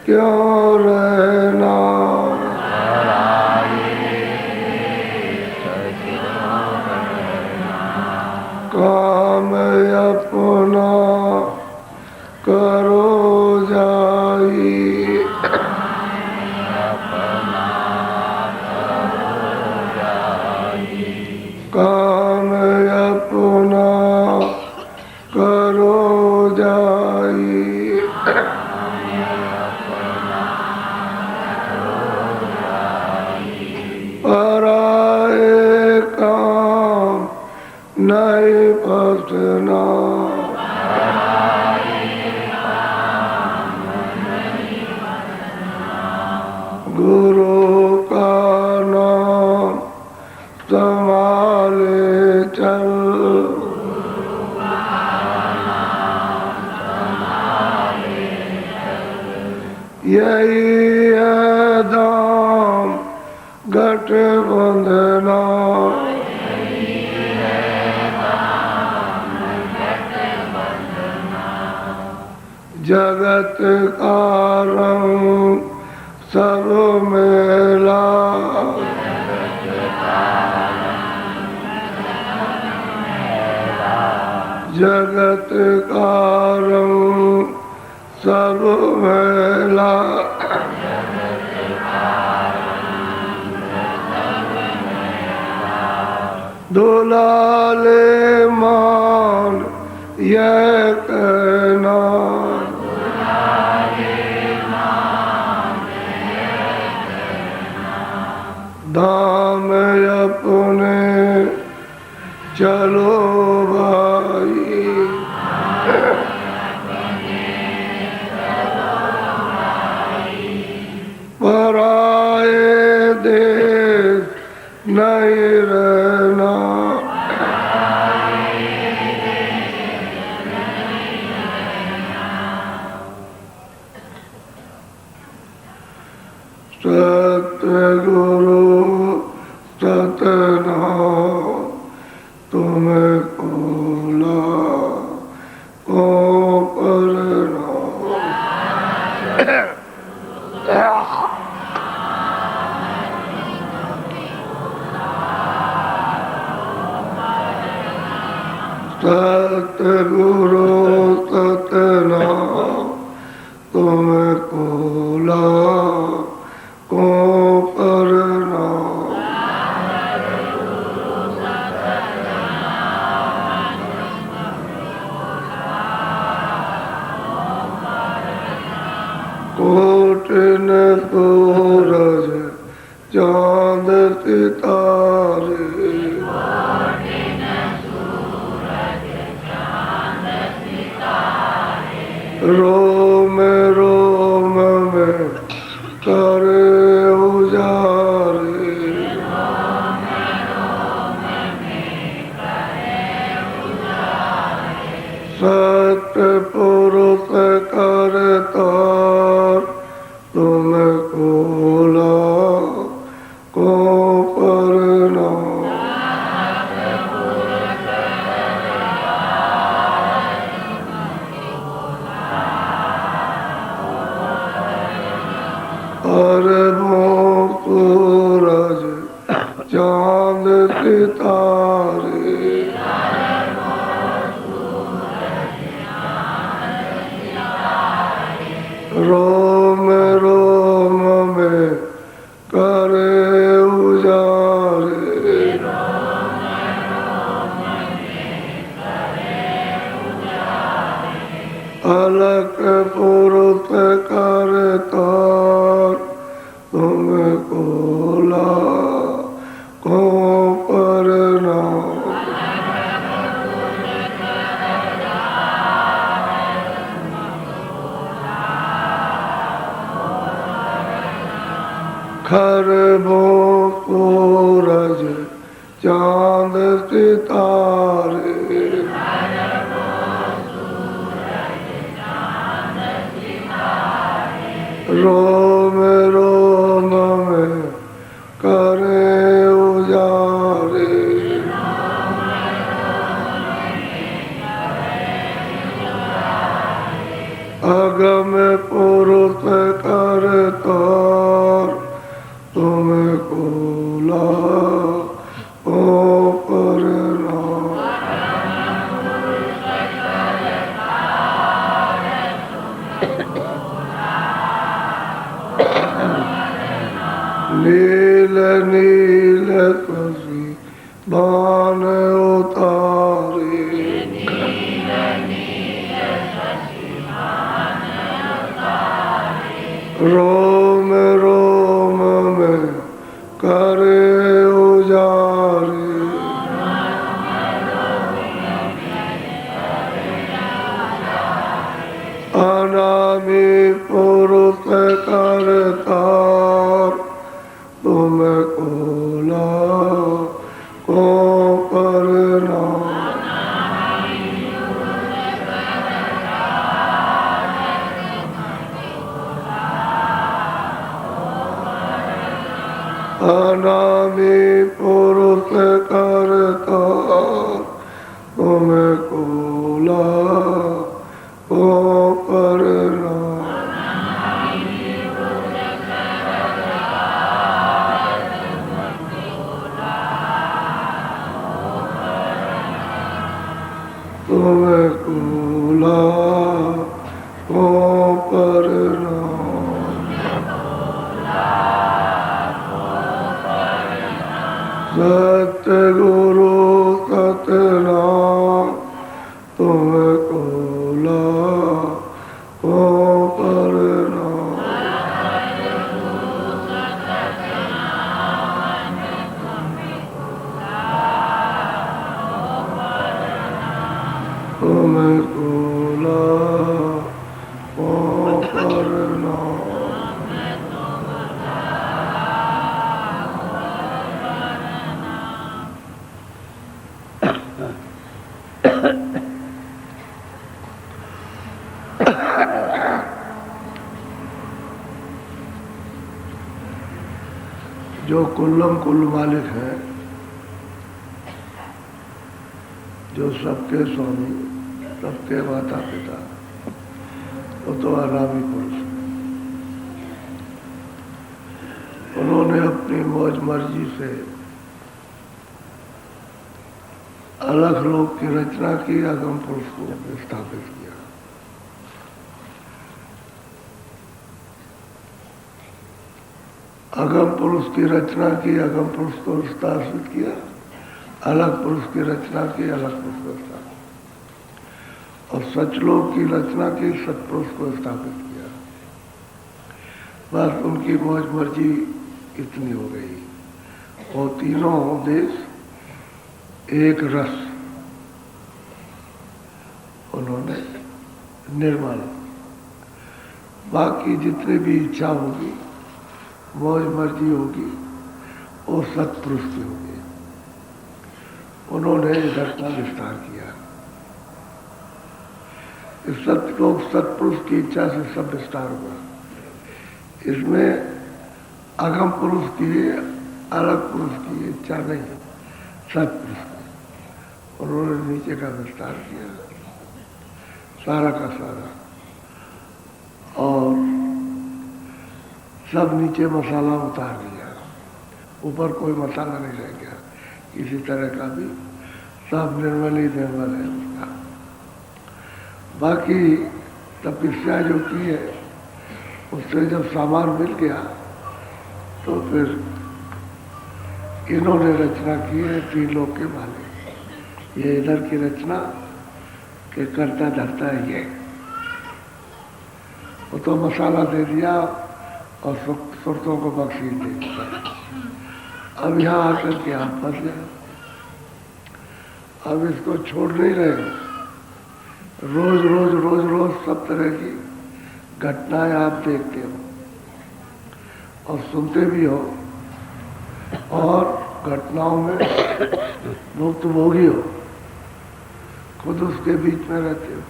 क्यों रहना काम अपना करो जाई काम अपना करो जाई पराए काम नहीं फसना गुरु का नाम संभाले चल यही है दाम गठबंधना जगत का रंग सब मेला जगत का रंग सब मेला दुलाले मान यह कहना धाम अपने चलो भाई पराए देश नहीं रहना सतगुरु सतनाम तुम्हें कोला को परनाम सतगुरु सतनाम तुम्हें कोला को परनाम कोटिन सूरज चांद सितारे रोम रोम में करे उजारे सत्य पुरुष करता तुम कोला को परनाम अरबों सूरज चांद सितारे रोम रोम में करे उजारे अलग पुरुष करता तुम कोला को परनाम खरबों सूरज चांद सितारे रोम रोम में करे उजारे अगम पुरुष का तार तुमको लाओ परनाम। नील नील कसी बान उतारे रोम रोम में करे उजारे अनामी पुरुष करतार तुमको लाओ परनाम। अनामी पुरुष करतार तुमको लाओ परनाम। तुमको लाओ परनाम। सतगुरु सतनाम तुमको लाओ परनाम। तुमको लाओ परनाम। जो कुल्लम कुल मालिक है, जो सबके स्वामी, सबके माता पिता, वो तो अनामी पुरुष है। उन्होंने अपनी मौज मर्जी से अलग लोक की रचना की, अगम पुरुष को स्थापित किया। अगम पुरुष की रचना की, अगम पुरुष को स्थापित किया, अलग पुरुष की रचना की, अलग पुरुष को स्थापित, और सचलोक की रचना की, सतपुरुष को स्थापित किया। बस उनकी मौज मर्जी इतनी हो गई। वो तीनों देश एक रस उन्होंने निर्मल, बाकी जितनी भी इच्छा होगी, मौज मर्जी होगी, वो सतपुरुष की होगी। उन्होंने इधर का विस्तार किया। इस सतलोक सतपुरुष की इच्छा से सब विस्तार हुआ। इसमें अगम पुरुष की, अलग पुरुष की इच्छा नहीं, सतपुरुष की। उन्होंने नीचे का विस्तार किया, सारा का सारा, और सब नीचे मसाला उतार दिया। ऊपर कोई मसाला नहीं रह गया किसी तरह का भी, सब निर्मल ही निर्मल है उसका। बाकी तपस्या जो की है, उससे जब सामान मिल गया तो फिर इन्होंने रचना की है तीन लोग के मालिक। ये इधर की रचना के करता धरता है ये, वो तो मसाला दे दिया और सुरतों को बख्शीश दे दिया। अब यहाँ आकर के आप फंस गए। अब इसको छोड़ नहीं रहे। रोज रोज रोज रोज सब तरह की घटनाएं आप देखते हो और सुनते भी हो, और घटनाओं में भुक्तभोगी हो, खुद उसके बीच में रहते हो।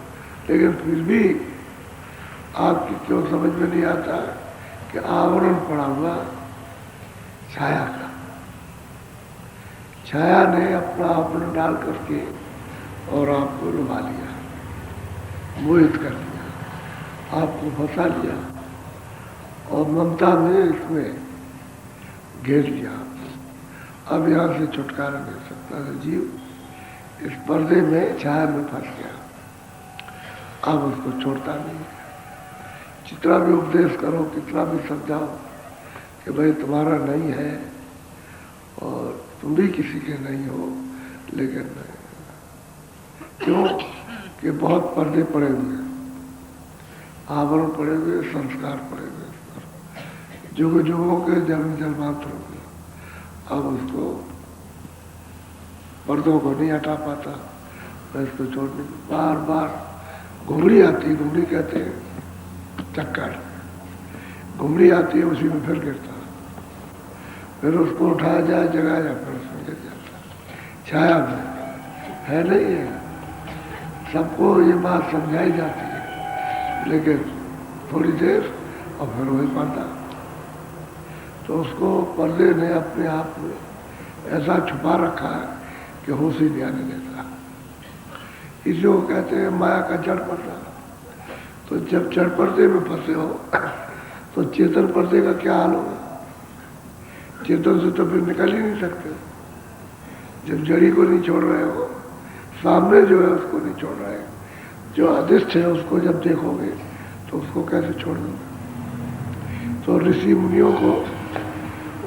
लेकिन फिर भी आपकी क्यों समझ में नहीं आता कि आवरण पड़ा हुआ छाया का, छाया ने अपना आवरण डाल करके और आपको लुभा लिया, मोहित कर लिया, आपको फंसा लिया, और और ममता में इसमें घेर लिया। अब यहाँ से छुटकारा नहीं सकता है जीव, इस पर्दे में छाया में फंस गया, अब उसको छोड़ता नहीं। जितना भी उपदेश करो, कितना भी समझाओ कि भाई तुम्हारा नहीं है और तुम भी किसी के नहीं हो, लेकिन नहीं। क्यों कि बहुत पर्दे पड़े हुए, आवरण पड़े हुए, संस्कार पड़े हुए, जुग जुगों के जन्म जन्मांतरों के। अब उसको पर्दों को नहीं हटा पाता, मैं इसको छोड़ने बार बार घुंगड़ी आती है, घुंगड़ी कहते हैं चक्कर, घुंगड़ी आती है, उसी में फिर गिरता, फिर उसको उठाया जाए, जगाया जाए, फिर उसमें गिर जाता। छाया में है नहीं है, सबको ये बात समझाई जाती है, लेकिन थोड़ी देर और फिर वही पर्दा। तो उसको पर्दे ने अपने आप में ऐसा छुपा रखा है कि होश ही नहीं आने देता। इसी को कहते हैं माया का जड़ पर्दा। तो जब जड़ पर्दे में फंसे हो तो चेतन पर्दे का क्या हाल होगा? चेतन से तो फिर निकल ही नहीं सकते। जब जड़ी को नहीं छोड़ रहे हो, सामने जो है उसको नहीं छोड़ रहे, जो अदृष्ट है उसको जब देखोगे तो उसको कैसे छोड़ दोगे? तो ऋषि मुनियों को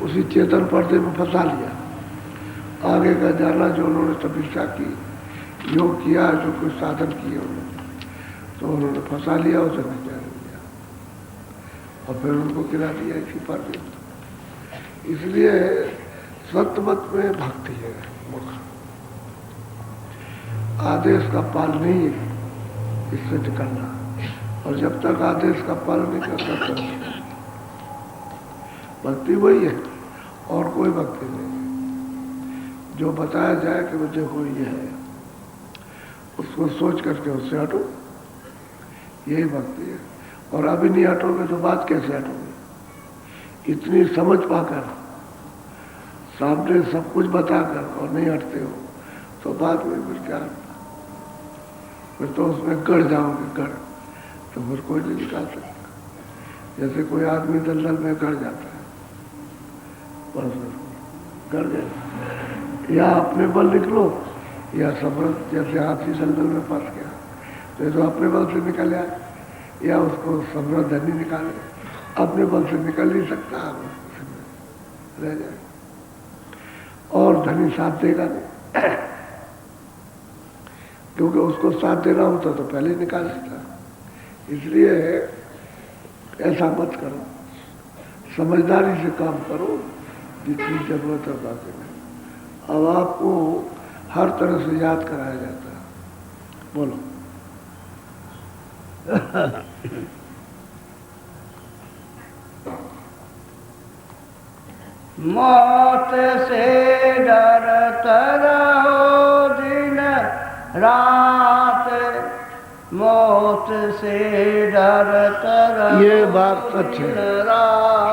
उसी चेतन पर्दे में फंसा लिया। आगे का जाना जो उन्होंने तपस्या की, योग किया, जो कुछ साधन किए उन्होंने, तो उन्होंने फंसा लिया, उसे नहीं जाने दिया और फिर उनको गिरा दिया इसी पर्दे में। इसलिए सत्मत में भक्ति है, आदेश का पालन नहीं इससे निकलना, और जब तक आदेश का पालन नहीं करता तब भक्ति वही है और कोई भक्ति नहीं है। जो बताया जाए कि देखो ये है, उसको सोच करके उससे हटो, यही भक्ति है। और अभी नहीं हटोगे तो बात कैसे हटोगे? इतनी समझ पाकर, सामने सब कुछ बताकर और नहीं हटते हो तो बात में फिर क्या? फिर तो उसमें गड़ जाओगे, गड़ तो फिर कोई नहीं निकाल सकता। जैसे कोई आदमी दलदल में गड़ जाता है, बस गड़ गए, या अपने बल निकलो या समृद्ध, जैसे हाथी दलदल में फंस गया तो ये तो अपने बल से निकल आए, या उसको समृद्ध धनी निकाले, अपने बल से निकल नहीं सकता, रह जाए। और धनी साथ देगा नहीं, क्योंकि उसको साथ देना होता तो पहले निकाल देता। इसलिए ऐसा मत करो, समझदारी से काम करो, जितनी जरूरत है बाकी नहीं। अब आपको हर तरह से याद कराया जाता है। बोलो। मौत से डरता रहो दिन रात, मौत से डरता रहो। ये बात सच है,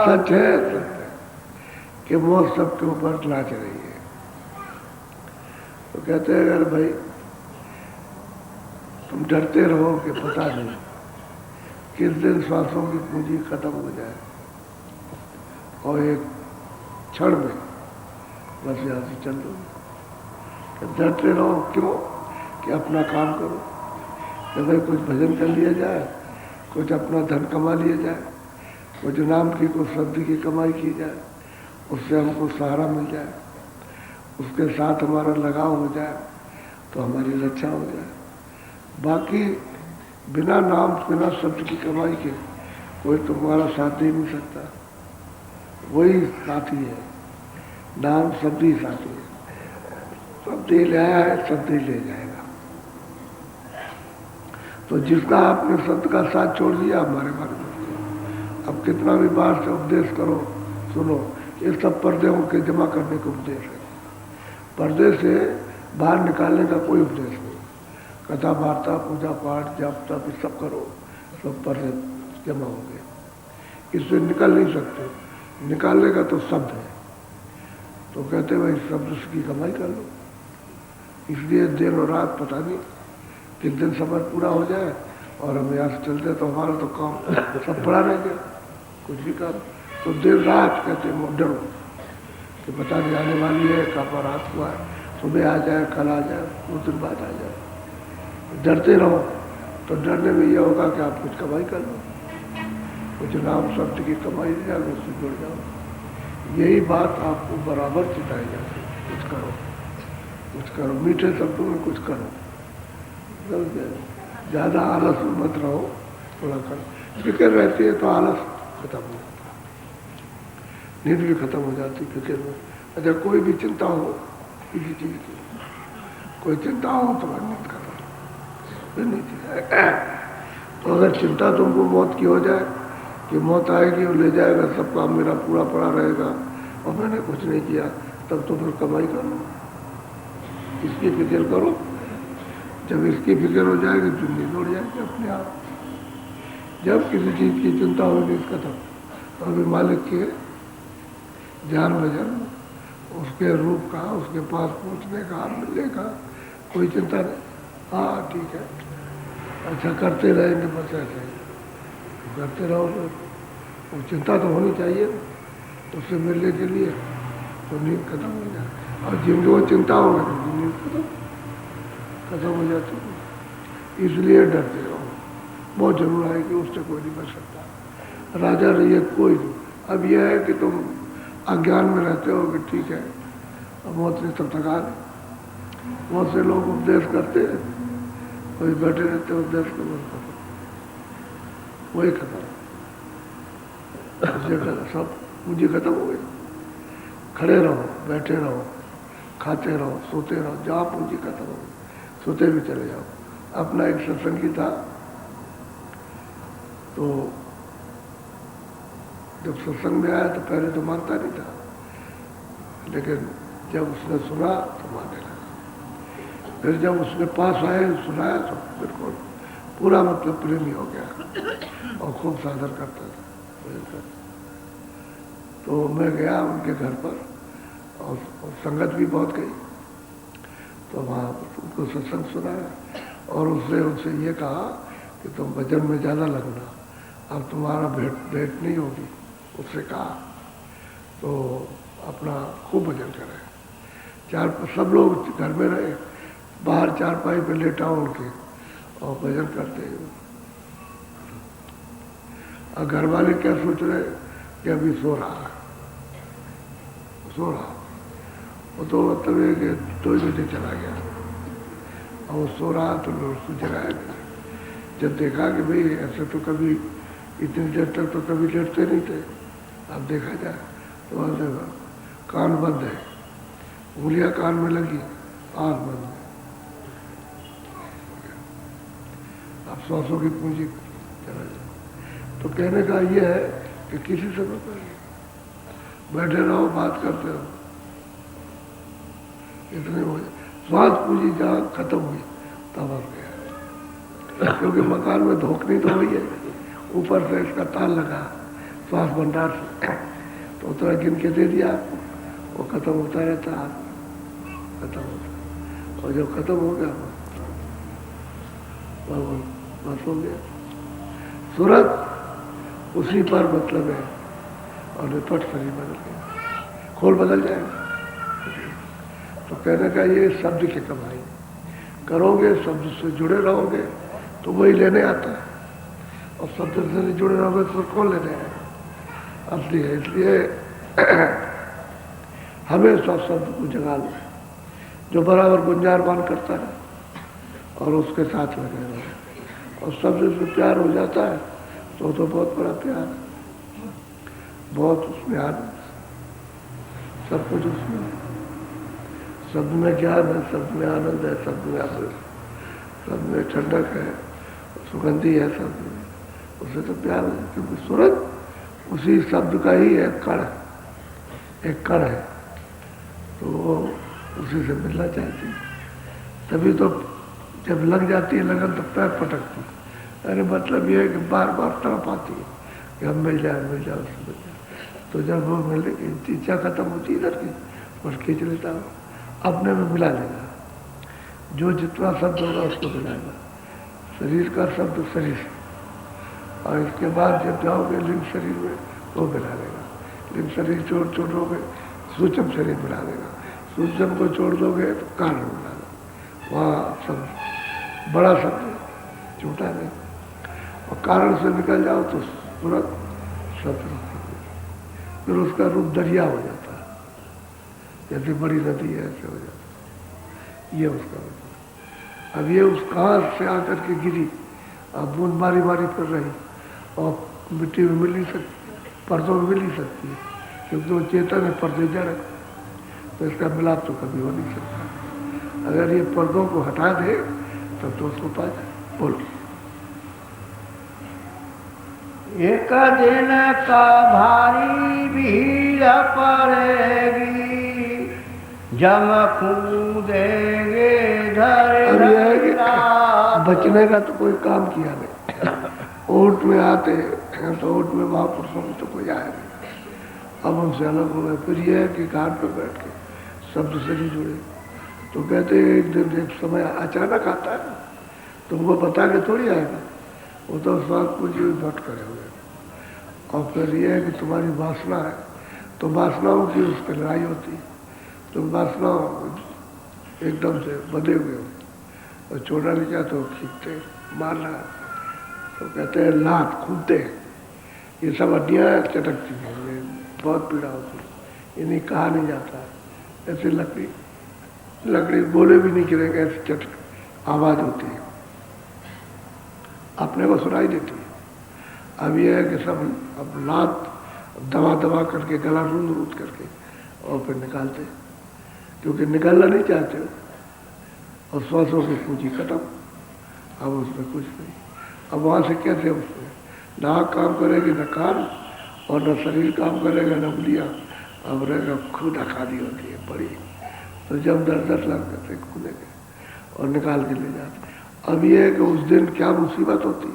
सच है कि मौत सबके ऊपर नाच रही है। तो कहते हैं अगर भाई तुम डरते रहो कि पता नहीं किस दिन श्वासों की पूंजी खत्म हो जाए और एक क्षण में बस यहाँ से चल दो। डरते रहो क्यों? कि अपना काम करो, कि भाई कुछ भजन कर लिया जाए, कुछ अपना धन कमा लिया जाए, कुछ नाम की, कुछ शब्द की कमाई की जाए, उससे हमको सहारा मिल जाए, उसके साथ हमारा लगाव हो जाए तो हमारी रक्षा हो जाए। बाकी बिना नाम, बिना शब्द की कमाई के कोई तुम्हारा साथ दे नहीं सकता। वही साथी है, नाम शब्द ही साथी है। शब्द ही ले आया है, शब्द ही ले जाएगा। तो जिसका आपने शब्द का साथ छोड़ दिया, हमारे बारे में अब कितना भी बार से उपदेश करो, सुनो, ये सब पर्दे के जमा करने का उपदेश है। पर्दे से बाहर निकालने का कोई उपदेश नहीं। कथा वार्ता, पूजा पाठ, जप तप सब करो, सब पर्दे जमा हो गए, इससे निकल नहीं सकते। निकालने का तो शब्द है, तो कहते भाई शब्द की कमाई कर लो। इसलिए दिन और रात पता नहीं किस दिन समय पूरा हो जाए और हम यहाँ से चलते तो हमारा तो काम सब पड़ा रह गया। कुछ भी काम तो देर रात कहते हैं डरो कि पता नहीं आने वाली है, कब रात हुआ है, सुबह आ जाए, कल आ जाए, 2 दिन बाद आ जाए। डरते रहो तो डरने में यह होगा कि आप कुछ कमाई कर लो, कुछ नाम शब्द की कमाई जाए, उससे जुड़ जाओ। यही बात आपको बराबर सिखाई जाती है, कुछ करो, कुछ करो, मीठे शब्दों में कुछ करो, ज़्यादा आलस में मत रहो, थोड़ा करो। फिक्र रहती है तो आलस खत्म हो जाता है, नींद भी खत्म हो जाती फिक्र में। अच्छा कोई भी चिंता हो किसी चीज़ की, कोई चिंता हो तो नींद खत्म नहीं चाहिए। तो अगर चिंता तुमको मौत की हो जाए कि मौत आएगी और ले जाएगा, सब काम मेरा पूरा पड़ा रहेगा और मैंने कुछ नहीं किया, तब तो फिर कमाई कर लो, इसकी फिक्र करो। जब इसकी फिक्र हो जाएगी तो नींद उड़ जाएगी अपने आप। जब किसी चीज़ की चिंता होगी इसका तो अभी मालिक के ध्यान में जाना, उसके रूप का, उसके पास पहुँचने का, मिलने का कोई चिंता नहीं। हाँ ठीक है, अच्छा करते रहेंगे बस ऐसे ही करते रहोगे, वो चिंता तो होनी चाहिए उससे मिलने के लिए, तो नींद खत्म हो जाए। और जिनको चिंता होगी तो नींद खत्म हो जाती है। इसलिए डरते रहो, बहुत जरूर है कि उससे कोई नहीं बच सकता, राजा रहिए कोई नहीं। अब यह है कि तुम अज्ञान में रहते हो कि ठीक है अब मौत ने तब तक आ गई। बहुत से लोग उपदेश करते हैं, कोई बैठे रहते हैं उपदेश को बंद करो, वही खत्म, सब पूंजी खत्म हो गई। खड़े रहो, बैठे रहो, खाते रहो, सोते रहो, जहाँ पूंजी खत्म हो गई सोते भी चले जाओ। अपना एक सत्संगी था, तो जब सत्संग में आया तो पहले तो मानता नहीं था, लेकिन जब उसने सुना तो मानने लगा। फिर जब उसने पास आए सुनाया तो बिल्कुल पूरा मतलब प्रेमी हो गया और खूब साधन करता था। तो मैं गया उनके घर पर और संगत भी बहुत गई, तो वहाँ उनको सत्संग सुनाया और उसने उनसे ये कहा कि तुम भजन में ज़्यादा लगना, अब तुम्हारा भेंट नहीं होगी। उससे कहा तो अपना खूब भजन करें। सब लोग घर में रहे, बाहर चारपाई पे लेटा उनके और भजन करते हैं। और घर वाले क्या सोच रहे कि अभी सो रहा है, सो रहा, वो तो मतलब है कि 2 बजे चला गया और वो सो रहा तो लोग उसको जगाया गया। जब देखा कि भाई ऐसे तो कभी इतनी देर तक तो कभी लेटते नहीं थे, अब देखा जाए तो वहाँ देखा कान बंद है, उंगलियां कान में लगी, आँख बंद है। अब 100 की पूंजी चला जाए। तो कहने का ये है कि किसी से मत बैठे रहो, बात करते रहो, इतने हो जाए। स्वास्थ्य पूंजी जहाँ खत्म हुई तब आ गया, क्योंकि मकान में धोखनी तो हुई है, ऊपर से इसका ताल लगा स्वास्थ्य भंडार से, तो उतना गिन के दे दिया आपको, वो खत्म होता रहता है, खत्म होता, और जब खत्म हो गया बस हो गया। सूरत उसी पर मतलब है और निपट शरीर बदल गया, खोल बदल जाएगा। तो कहने का ये शब्द की कमाई करोगे, शब्द से जुड़े रहोगे तो वही लेने आता है, और शब्द से नहीं जुड़े रहोगे तो कौन लेने आएगा, असली है। इसलिए हमेशा शब्द को जगा लो, जो बराबर गुंजारमान करता है और उसके साथ लगे रहो, और शब्द से प्यार हो जाता है तो बहुत बड़ा प्यार है, बहुत उसमें आनंद, सब कुछ उसमें है। शब्द में ज्ञान है, शब्द में आनंद है, शब्द में अमृत, शब्द में ठंडक है, सुगंधी है शब्द में, उससे तो प्यार है। क्योंकि सूरत उसी शब्द का ही एक कण है, एक कण है, तो वो उसी से मिलना चाहती है। तभी तो जब लग जाती है लगन तो पैर पटकती है। अरे मतलब ये है कि बार बार तड़प आती है कि हम मिल जाए उससे मिल जाए। तो जब वो मिलने की इच्छा खत्म होती है इधर की, बस खींच लेता हूँ, अपने में मिला लेगा, जो जितना शब्द होगा उसको मिलाएगा, शरीर का शब्द शरीर, और इसके बाद जब जाओगे लिंग शरीर में वो मिला देगा। लेकिन शरीर छोड़ोगे सूक्ष्म शरीर मिला देगा, सूक्ष्म को छोड़ दोगे तो कारण मिला देगा। वहाँ सब बड़ा शब्द छोटा नहीं, और कारण से निकल जाओ तो तुरंत शत्रु, फिर उसका रूप दरिया हो जाता है, जैसे बड़ी नदी है ऐसे हो जाता है। ये उसका मतलब। अब ये उस कहाँ से आकर के गिरी, अब बूंद मारी मारी पड़ रही, और मिट्टी में मिल नहीं सकती, पर्दों में मिल नहीं सकती है, क्योंकि वो चेतन है, पर्दे जड़ है, तो इसका मिलाप तो कभी हो नहीं सकता। अगर ये पर्दों को हटा दे तब तो उसको पा जाए। बोलो। एक दिन का भारी भीड़ पड़ेगी, जम कूदेंगे अब यह है कि बचने का तो कोई काम किया नहीं। ओट में आते हैं तो ओट में महापुरुषों में तो कोई आया नहीं, अब उनसे अलग हो गए। फिर यह है कि घाट पर बैठ के शब्द से नहीं जुड़े, तो कहते हैं एक दिन एक समय अचानक आता है, तुमको बता के थोड़ी आएगा, वो तो सब कुछ भट करे हुए। और फिर यह है कि तुम्हारी वासना है, तो वासनाओं की उसकी लड़ाई होती है। तुम वासना एकदम से बंधे हुए हो और छोड़ना नहीं चाहते हो, खींचते मारना, तो कहते हैं लात कूदते, ये सब हड्डियाँ चटकती हैं, ये बहुत पीड़ा होती है, ये नहीं कहा नहीं जाता। ऐसे लकड़ी बोले भी नहीं गिरेगा, ऐसी चटक आवाज़ होती है, अपने को सुनाई देती है। अब यह है कि सब अब लात दबा दबा करके गला रूंद करके और फिर निकालते, क्योंकि निकालना नहीं चाहते हो, और श्वासों की पूंजी खत्म, अब उसमें कुछ नहीं। अब वहाँ से कैसे उसमें नाक काम करेगी न कान, और न शरीर काम करेगा न उंगलियाँ, अब रहेगा खुद अखादी होती है बड़ी, तो जब 10-10 लाख करते कूदेंगे और निकाल के ले जाते। अब ये है कि उस दिन क्या मुसीबत होती,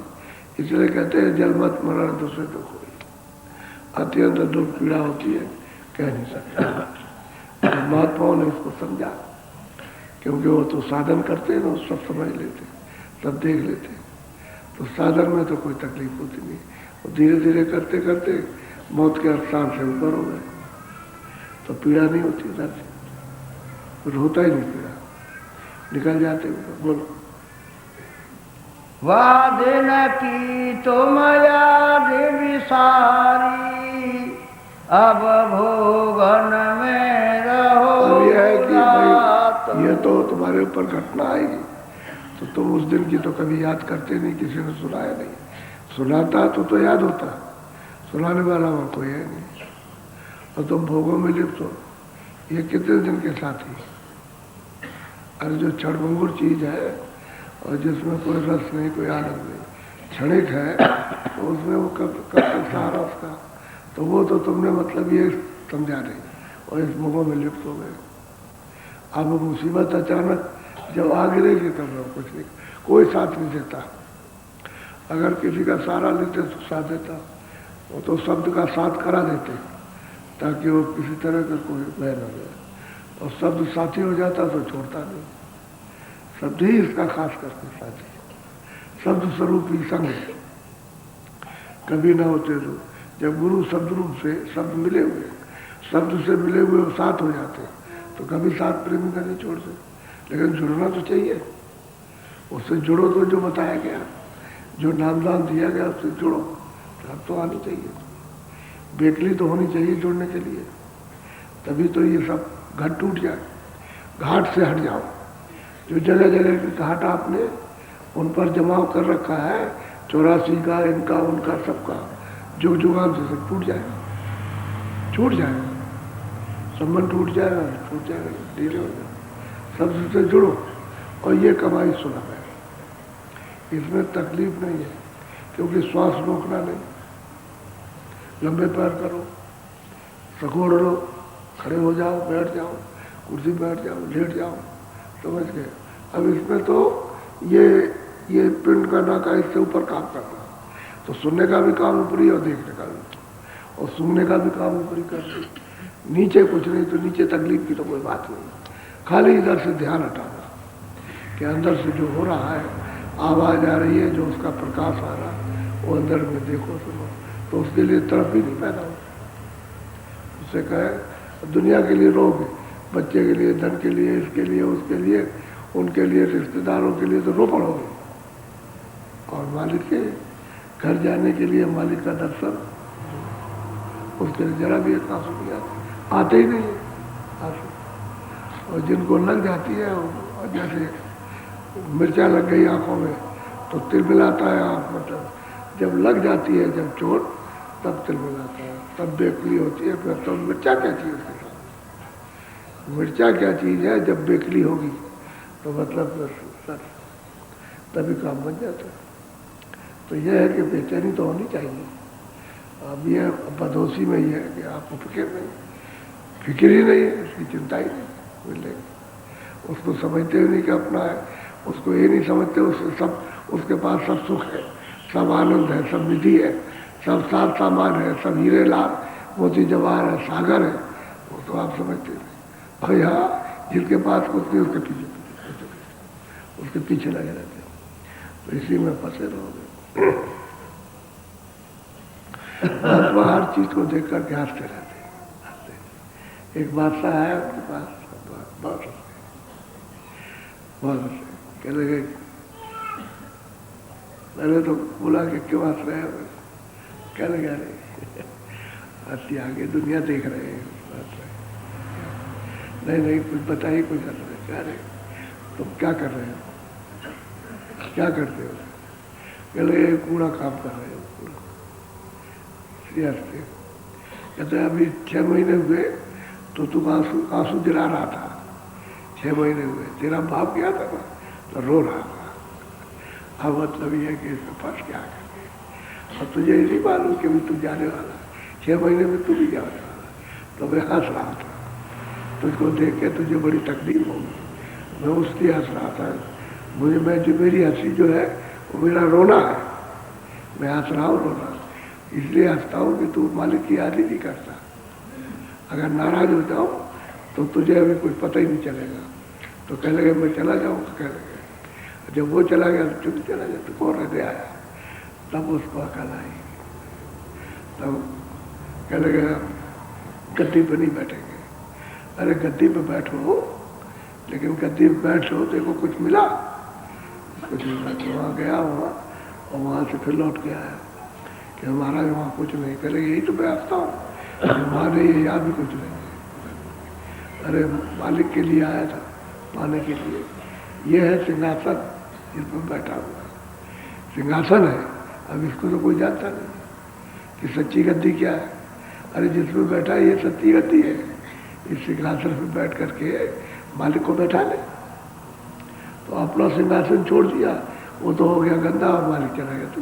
इसलिए कहते हैं जल मत मरण दूसरे दुख हुई, अत्यंत दुख पीड़ा होती है, कह नहीं सकता। महात्माओं ने इसको समझा, क्योंकि वो तो साधन करते हैं ना, सब समझ लेते, सब देख लेते, तो साधन में तो कोई तकलीफ होती नहीं। और धीरे धीरे करते करते मौत के स्थान से ऊपर हो गए, तो पीड़ा नहीं होती उधर से, कुछ होता ही नहीं, पीड़ा निकल जाते ऊपर। बोलो। वह दिन की तुम याद विसारी, अब भोगन में रहो। अब यह है कि भाई ये तो तुम्हारे ऊपर घटना आएगी, तो तुम उस दिन की तो कभी याद करते नहीं, किसी ने सुनाया नहीं, सुनाता तो याद होता, सुनाने वाला वहाँ कोई है नहीं, और तुम भोगों में लिप्त हो। ये कितने दिन के साथी, अरे जो क्षणभंगुर चीज है और जिसमें कोई रस नहीं, कोई आनंद नहीं, क्षणिक है, तो उसमें वो कब तक सहारा उसका, तो वो तो तुमने मतलब ये समझा नहीं, और इस मोह में लिप्त हो गए। अब मुसीबत अचानक जब आ गिरेगी तब वो कुछ नहीं, कोई साथ नहीं देता। अगर किसी का सहारा लेते तो साथ देता, वो तो शब्द का साथ करा देते, ताकि वो किसी तरह का कोई भय न रहे, और शब्द साथी हो जाता तो छोड़ता नहीं। शब्द ही इसका खास करके साथी, शब्द स्वरूप ही संग है, कभी ना होते तो। जब गुरु शब्द रूप से शब्द मिले हुए, शब्द से मिले हुए साथ हो जाते, तो कभी साथ प्रेमी का नहीं छोड़ते। लेकिन जुड़ना तो चाहिए, उससे जुड़ो, तो जो बताया गया, जो नामदान दिया गया उससे जुड़ो, तब तो आनी चाहिए, बेकली तो होनी चाहिए जुड़ने के लिए, तभी तो ये सब घाट टूट जाए। घाट से हट जाओ, जो जगह जगह की घाट आपने उन पर जमाव कर रखा है, 84 का, इनका, उनका, सबका, जुग जुगान से सब टूट जाएगा, छूट जाएगा, संबंध टूट जाएगा, धीरे हो जाएगा। सबसे जुड़ो, और ये कमाई सुलभ है, इसमें तकलीफ नहीं है, क्योंकि श्वास रोकना नहीं, लंबे पैर करो, सकोड़ लो, खड़े हो जाओ, बैठ जाओ, कुर्सी बैठ जाओ, लेट जाओ, समझ गए। अब इसमें तो ये पिंड का नाका इससे ऊपर काम करना, तो सुनने का भी काम ऊपरी और देखने का भी, और सुनने का भी काम ऊपरी कर, नीचे कुछ नहीं, तो नीचे तकलीफ की तो कोई बात नहीं, खाली इधर से ध्यान हटाना कि अंदर से जो हो रहा है, आवाज़ आ रही है, जो उसका प्रकाश आ रहा है, वो अंदर में देखो, सुनो, तो उसके लिए तड़प भी नहीं पैदा होती। उससे कहे दुनिया के लिए रोगे, बच्चे के लिए, धन के लिए, इसके लिए, उसके लिए, उनके लिए, रिश्तेदारों के लिए तो रो पड़ोगे, और मालिक के घर जाने के लिए, मालिक का दर्शन, उसके लिए जरा भी एक आंसू नहीं आते ही नहीं है आंसू। और जिनको लग जाती है, और जैसे मिर्चा लग गई आंखों में तो तिल मिलाता है आंख, मतलब जब लग जाती है, जब चोट, तब तिल मिलाता है, तब बेकली होती है। फिर तो मिर्चा क्या चीज़ उसके साथ, मिर्चा क्या चीज़ है, जब बेकली होगी तो मतलब तभी काम बन जाता है। तो यह है कि बेचैनी तो होनी चाहिए। अब ये बदोशी में ही है कि आपको फिक्र नहीं, फिक्र ही नहीं है, इसकी चिंता ही नहीं मिलेगी। उसको समझते ही नहीं कि अपना है, उसको ये नहीं समझते उसके पास सब सुख है, सब आनंद है, सब निधि है, सब साथ सामान है, सब हीरे लाल मोती जवाहर है, सागर है, वो तो आप समझते नहीं। और यहाँ जिनके पास कुछ नहीं, उसके पीछे लगे रहते हैं, तो इसी में फंसे रहोगे। महात्मा हर चीज को देख करके हंसते रहते हैं। एक बादशाह है उनके पास, बहुत हंसे, कह लगे, पहले तो बोला कि क्यों हंस रहे हैं, कह लगे अरे हंसी आगे दुनिया देख रहे हैं, नहीं कुछ बताइए, कुछ हंस रहे, कह रहे तुम क्या कर रहे हो, क्या करते हो, कह लगे कूड़ा काम कर रहे हो, हंसते। कहते अभी 6 महीने हुए तो तुम आंसू गिरा रहा था, 6 महीने हुए, तेरा बाप गया था ना तो रो रहा था। अब मतलब ये कि इसमें फंस क्या करके, अब तुझे नहीं मालूम कि तू जाने वाला, 6 महीने में तू भी जाने वाला, तो मैं हंस रहा था, तुझको देख के तुझे बड़ी तकलीफ होगी, मैं उसलिए हंस रहा था। मेरी हंसी जो है वो मेरा रोना है, मैं हंस रहा हूँ, रोना इसलिए हंसता हूँ कि तू मालिक की याद ही नहीं करता। अगर नाराज हो जाओ तो तुझे अभी कुछ पता ही नहीं चलेगा। तो कह लगे मैं चला जाऊँ, तो कह लगे जब वो चला गया तो तुम चला गया, तो कौन रहते आया, तब उसको अकल आई। तब कह लगे गद्दी पर नहीं बैठेंगे। अरे गद्दी पर बैठो, लेकिन गद्दी पर बैठो, देखो कुछ मिला, कुछ मिला। तो वहाँ गया वहाँ, और वहाँ से फिर लौट के आया कि महाराज वहाँ कुछ नहीं। कह लगे यही तो मैं हंसता हूँ, वहाँ नहीं, यहाँ भी कुछ नहीं। अरे मालिक के लिए आया था, पाने के लिए। ये है सिंहासन जिसमें बैठा हुआ, सिंहासन है। अब इसको तो कोई जानता नहीं कि सच्ची गद्दी क्या है। अरे जिसमें बैठा है ये सच्ची गद्दी है, इस सिंहासन पर बैठ करके मालिक को बैठा ले। तो अपना सिंहासन छोड़ दिया, वो तो हो गया गंदा, और मालिक चला गया तू,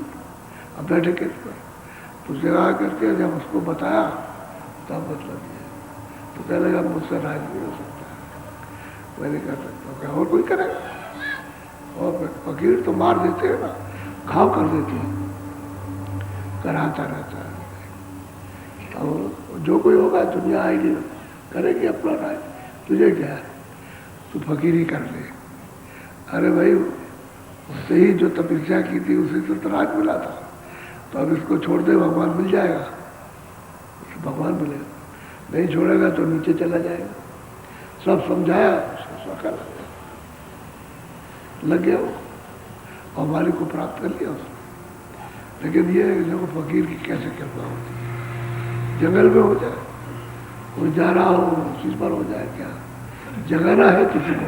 अब बैठे किस पर। तो जगा करके जब उसको बताया तब मतलब ये, तो कह लगा मुझसे राज नहीं हो सकता, मैं नहीं कर सकता। क्या और कोई करेगा, और फकीर तो मार देते हैं ना, घाव कर देते हैं, कराता रहता है। और जो कोई होगा दुनिया आएगी करेगी अपना राज, तुझे क्या है, तू फकीर ही कर ले। अरे भाई उससे ही जो तपस्या की थी उसी से तो राज मिला था, तो अब इसको छोड़ दे, भगवान मिल जाएगा, भगवान मिलेगा, नहीं छोड़ेगा तो नीचे चला जाएगा। सब समझाया, उसको लग गया वो, और मालिक को प्राप्त कर लिया उसने। लेकिन ये देखो फकीर की कैसे कृपा होती है, जंगल में हो जाए, कोई जा रहा हो उसी पर हो जाए, क्या जगाना है किसी को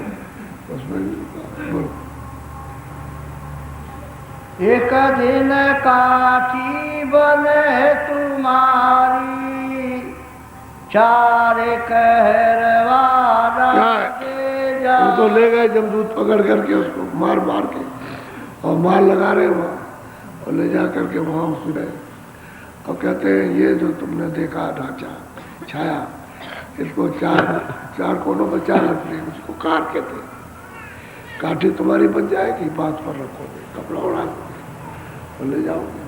उसमें। एक दिन काठी बने तुम्हारी, चारे कहरवाना दे जा। वो तो ले गए जमदूत पकड़ करके उसको मार मार के, और मार लगा रहे वहाँ, और ले जा करके वहाँ उस रहे। और कहते हैं ये जो तुमने देखा ढांचा छाया, इसको चार कोनों पर 4 रखने, उसको काट के थे, काठी तुम्हारी बन जाएगी, बात पर रखोगे, कपड़ा उड़ा और ले जाओगे।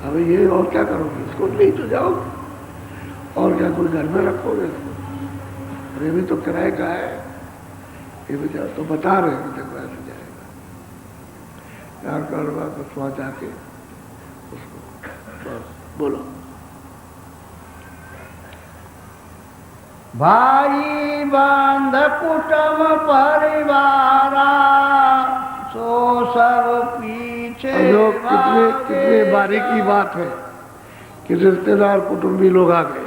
अब ये और क्या करोगे, इसको नहीं तो जाओगे, और क्या कोई घर में रखोगे इसको, ये भी तो किराए का है, ये भी तो बता रहे हैं देखो ऐसे जाएगा। यार करवा तो वहाँ जाके उसको बोलो। भाई बांध कुटुंब परिवारा सो सब पीछे। जो कितनी बारीकी बात है कि रिश्तेदार कुटुंबी लोग आ गए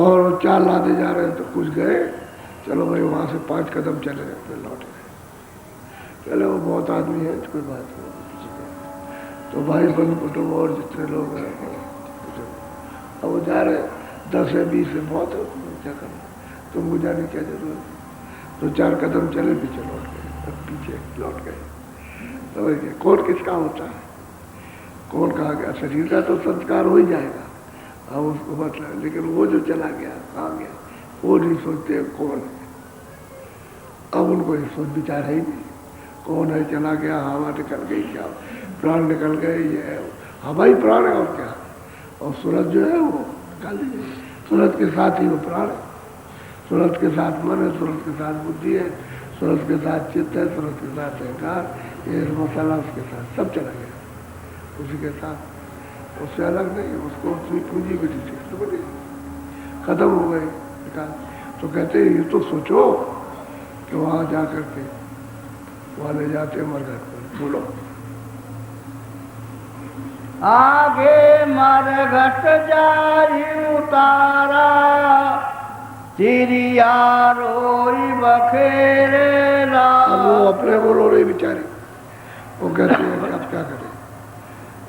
और चार लादे जा रहे हैं तो कुछ गए, चलो भाई वहां से 5 कदम चले गए फिर लौटे। चलो वो बहुत आदमी है तो कोई बात नहीं। तो भाई बंधु कुटुंब और जितने लोग हैं अब वो जा रहे 10 या 20 से बहुत है, क्या करना, तुमको जाने की क्या जरूरत है। तो 4 कदम चले पीछे लौट गए, पीछे लौट गए। तो कौन किसका होता है, कौन कहा गया, शरीर का तो संस्कार हो ही जाएगा, अब उसको मतलब, लेकिन वो जो चला गया कहाँ गया वो नहीं सोचते कौन है। अब उनको ये सोच विचार है ही नहीं, कौन है, चला गया, हवा निकल गई, क्या प्राण निकल गए, ये हवा ही प्राण है और क्या। और सूरज जो है वो निकाल दीजिए, सूरज के साथ ही वो प्राण है, सूरज के साथ मन है, सूरज के साथ बुद्धि है, सूरज के साथ चित्त है, सूरज के साथ अहंकार, ये मसाला उसके साथ सब चला गया, उसी के साथ, उससे अलग नहीं, उसको उसकी पूंजी भी तो बनी खत्म हो गई निकाल। तो कहते ये तो सोचो कि वहां जा करके वहां ले जाते मरघट पर। बोलो। आगे मरघट जाई उतारा तिरिया रोई बखेरे ला। अब वो अपने को रो रही बेचारी, वो कहती है कि अब क्या करें,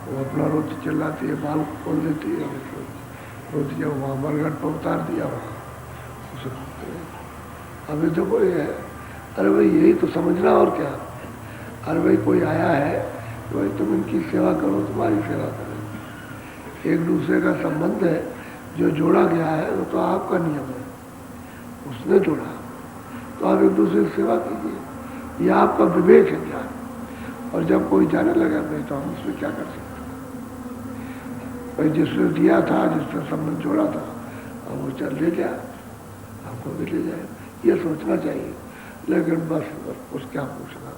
वो अपना रोती चिल्लाती है, बाल खोल देती है, रोती है, वहाँ मरघट पर उतार दिया वहाँ। अभी तो कोई है, अरे भाई यही तो समझना और क्या। अरे भाई कोई आया है तो भाई तुम इनकी सेवा करो, तुम्हारी सेवा करें। एक दूसरे का संबंध है जो जोड़ा गया है, वो तो आपका नियम है, उसने जोड़ा, तो आप एक दूसरे की सेवा कीजिए, ये आपका विवेक है ज्ञान। और जब कोई जाने लगा भाई तो हम उसमें क्या कर सकते भाई, जिसने दिया था, जिसने संबंध जोड़ा था, अब वो चल ले गया, आपको भी ले जाए, ये सोचना चाहिए। लेकिन बस उस क्या पूछना,